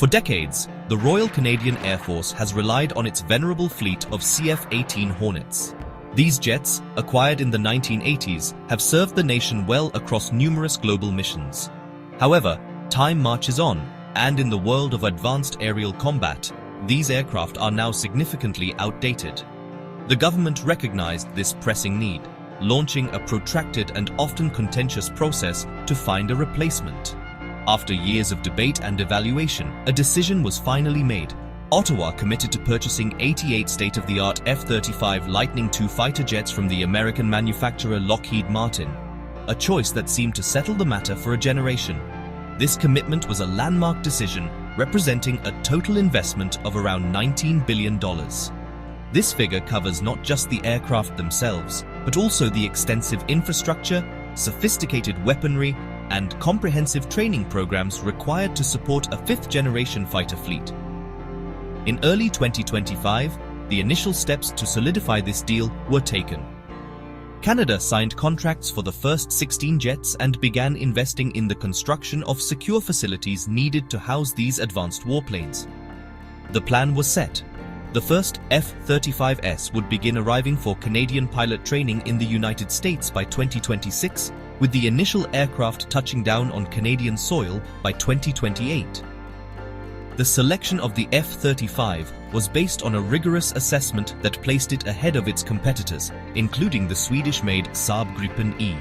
For decades, the Royal Canadian Air Force has relied on its venerable fleet of CF-18 Hornets. These jets, acquired in the 1980s, have served the nation well across numerous global missions. However, time marches on, and in the world of advanced aerial combat, these aircraft are now significantly outdated. The government recognized this pressing need, launching a protracted and often contentious process to find a replacement. After years of debate and evaluation, a decision was finally made. Ottawa committed to purchasing 88 state-of-the-art F-35 Lightning II fighter jets from the American manufacturer Lockheed Martin, a choice that seemed to settle the matter for a generation. This commitment was a landmark decision, representing a total investment of around $19 billion. This figure covers not just the aircraft themselves, but also the extensive infrastructure, sophisticated weaponry, and comprehensive training programs required to support a fifth-generation fighter fleet. In early 2025, the initial steps to solidify this deal were taken. Canada signed contracts for the first 16 jets and began investing in the construction of secure facilities needed to house these advanced warplanes. The plan was set. The first F-35S would begin arriving for Canadian pilot training in the United States by 2026, with the initial aircraft touching down on Canadian soil by 2028. The selection of the F-35 was based on a rigorous assessment that placed it ahead of its competitors, including the Swedish-made Saab Gripen E.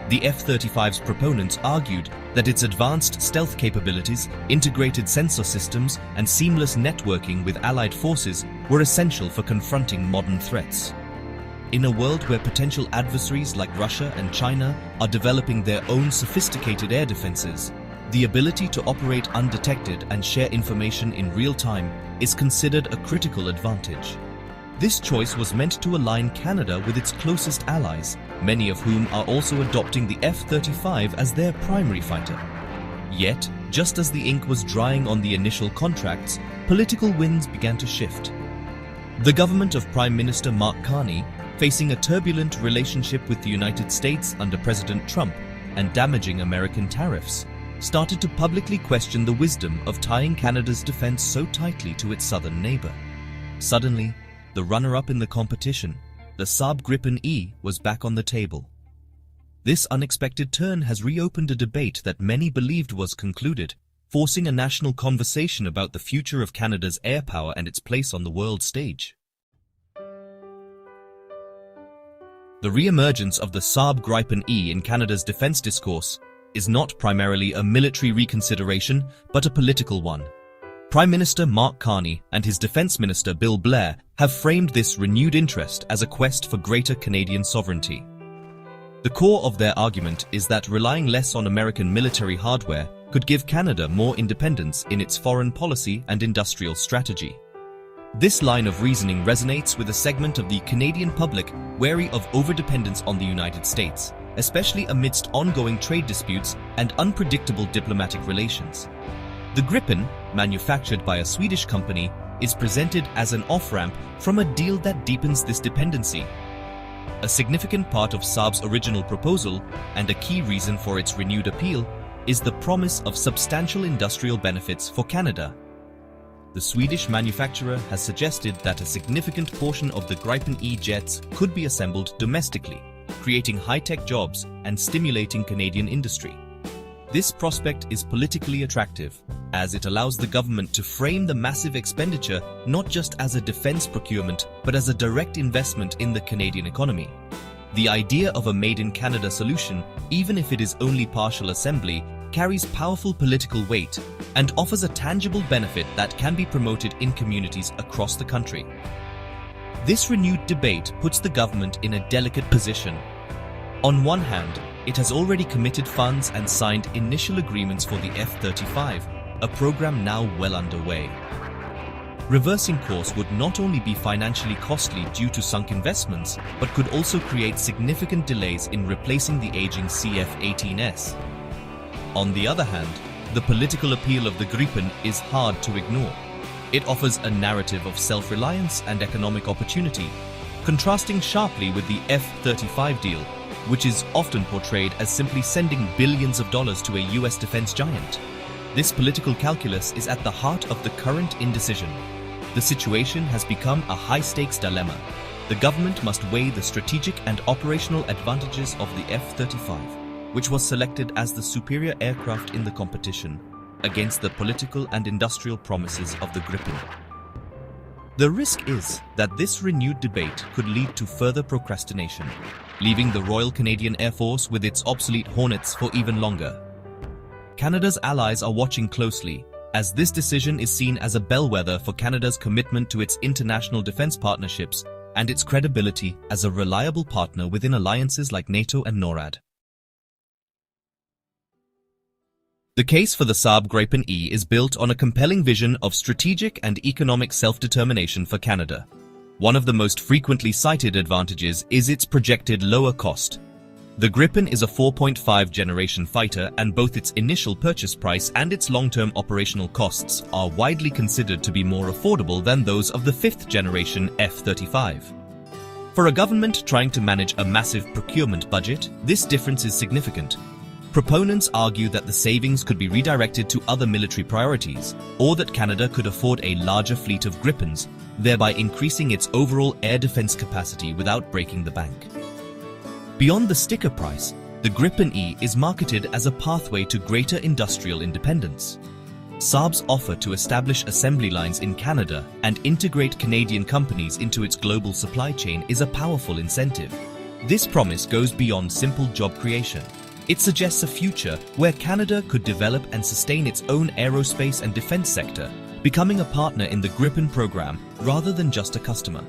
The F-35's proponents argued that its advanced stealth capabilities, integrated sensor systems, and seamless networking with allied forces were essential for confronting modern threats. In a world where potential adversaries like Russia and China are developing their own sophisticated air defenses, the ability to operate undetected and share information in real time is considered a critical advantage. This choice was meant to align Canada with its closest allies, many of whom are also adopting the F-35 as their primary fighter. Yet, just as the ink was drying on the initial contracts, political winds began to shift. The government of Prime Minister Mark Carney, facing a turbulent relationship with the United States under President Trump and damaging American tariffs, started to publicly question the wisdom of tying Canada's defense so tightly to its southern neighbor. Suddenly, the runner-up in the competition, the Saab Gripen E, was back on the table. This unexpected turn has reopened a debate that many believed was concluded, forcing a national conversation about the future of Canada's air power and its place on the world stage. The re-emergence of the Saab Gripen E in Canada's defense discourse is not primarily a military reconsideration, but a political one. Prime Minister Mark Carney and his Defence Minister Bill Blair have framed this renewed interest as a quest for greater Canadian sovereignty. The core of their argument is that relying less on American military hardware could give Canada more independence in its foreign policy and industrial strategy. This line of reasoning resonates with a segment of the Canadian public wary of overdependence on the United States, especially amidst ongoing trade disputes and unpredictable diplomatic relations. The Gripen, manufactured by a Swedish company, is presented as an off-ramp from a deal that deepens this dependency. A significant part of Saab's original proposal, and a key reason for its renewed appeal, is the promise of substantial industrial benefits for Canada. The Swedish manufacturer has suggested that a significant portion of the Gripen E jets could be assembled domestically, creating high-tech jobs and stimulating Canadian industry. This prospect is politically attractive, as it allows the government to frame the massive expenditure not just as a defense procurement, but as a direct investment in the Canadian economy. The idea of a made-in-Canada solution, even if it is only partial assembly, carries powerful political weight and offers a tangible benefit that can be promoted in communities across the country. This renewed debate puts the government in a delicate position. On one hand, it has already committed funds and signed initial agreements for the F-35, a program now well underway. Reversing course would not only be financially costly due to sunk investments, but could also create significant delays in replacing the aging CF-18S. On the other hand, the political appeal of the Gripen is hard to ignore. It offers a narrative of self-reliance and economic opportunity, contrasting sharply with the F-35 deal, which is often portrayed as simply sending billions of dollars to a US defense giant. This political calculus is at the heart of the current indecision. The situation has become a high-stakes dilemma. The government must weigh the strategic and operational advantages of the F-35, which was selected as the superior aircraft in the competition, against the political and industrial promises of the Gripen. The risk is that this renewed debate could lead to further procrastination, leaving the Royal Canadian Air Force with its obsolete Hornets for even longer. Canada's allies are watching closely, as this decision is seen as a bellwether for Canada's commitment to its international defense partnerships and its credibility as a reliable partner within alliances like NATO and NORAD. The case for the Saab Gripen E is built on a compelling vision of strategic and economic self-determination for Canada. One of the most frequently cited advantages is its projected lower cost. The Gripen is a 4.5 generation fighter, and both its initial purchase price and its long-term operational costs are widely considered to be more affordable than those of the 5th generation F-35. For a government trying to manage a massive procurement budget, this difference is significant. Proponents argue that the savings could be redirected to other military priorities, or that Canada could afford a larger fleet of Gripens, thereby increasing its overall air defense capacity without breaking the bank. Beyond the sticker price, the Gripen E is marketed as a pathway to greater industrial independence. Saab's offer to establish assembly lines in Canada and integrate Canadian companies into its global supply chain is a powerful incentive. This promise goes beyond simple job creation. It suggests a future where Canada could develop and sustain its own aerospace and defense sector, becoming a partner in the Gripen program rather than just a customer.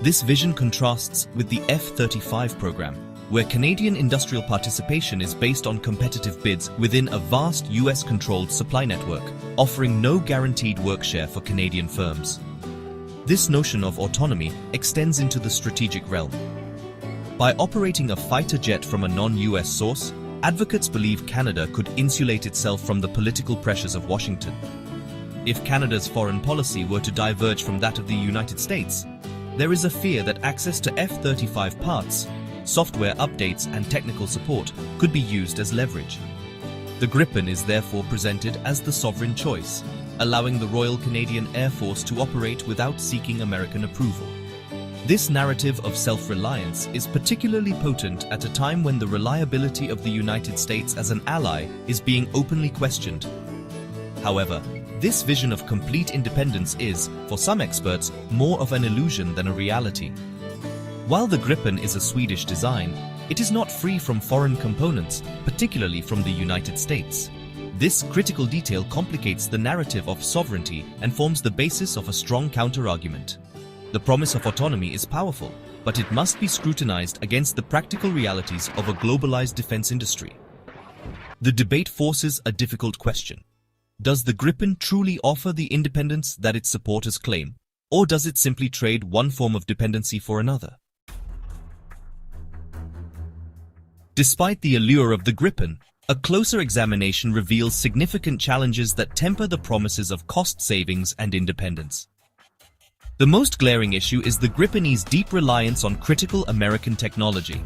This vision contrasts with the F-35 program, where Canadian industrial participation is based on competitive bids within a vast US-controlled supply network, offering no guaranteed work share for Canadian firms. This notion of autonomy extends into the strategic realm. By operating a fighter jet from a non-US source, advocates believe Canada could insulate itself from the political pressures of Washington. If Canada's foreign policy were to diverge from that of the United States, there is a fear that access to F-35 parts, software updates and technical support could be used as leverage. The Gripen is therefore presented as the sovereign choice, allowing the Royal Canadian Air Force to operate without seeking American approval. This narrative of self-reliance is particularly potent at a time when the reliability of the United States as an ally is being openly questioned. However, this vision of complete independence is, for some experts, more of an illusion than a reality. While the Gripen is a Swedish design, it is not free from foreign components, particularly from the United States. This critical detail complicates the narrative of sovereignty and forms the basis of a strong counter-argument. The promise of autonomy is powerful, but it must be scrutinized against the practical realities of a globalized defense industry. The debate forces a difficult question. Does the Gripen truly offer the independence that its supporters claim, or does it simply trade one form of dependency for another? Despite the allure of the Gripen, a closer examination reveals significant challenges that temper the promises of cost savings and independence. The most glaring issue is the Gripen E's deep reliance on critical American technology.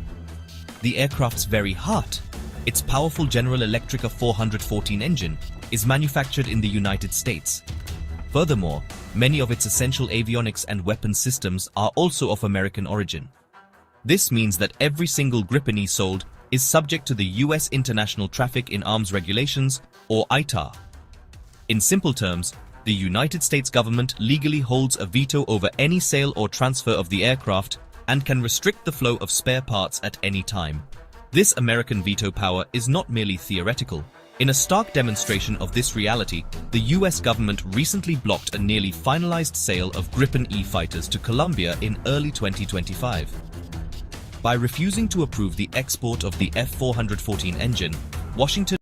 The aircraft's very heart, its powerful General Electric 414 engine, is manufactured in the United States. Furthermore, many of its essential avionics and weapons systems are also of American origin. This means that every single Gripen E sold is subject to the US International Traffic in Arms Regulations, or ITAR. In simple terms, the United States government legally holds a veto over any sale or transfer of the aircraft and can restrict the flow of spare parts at any time. This American veto power is not merely theoretical. In a stark demonstration of this reality, the US government recently blocked a nearly finalized sale of Gripen E fighters to Colombia in early 2025. By refusing to approve the export of the F-414 engine, Washington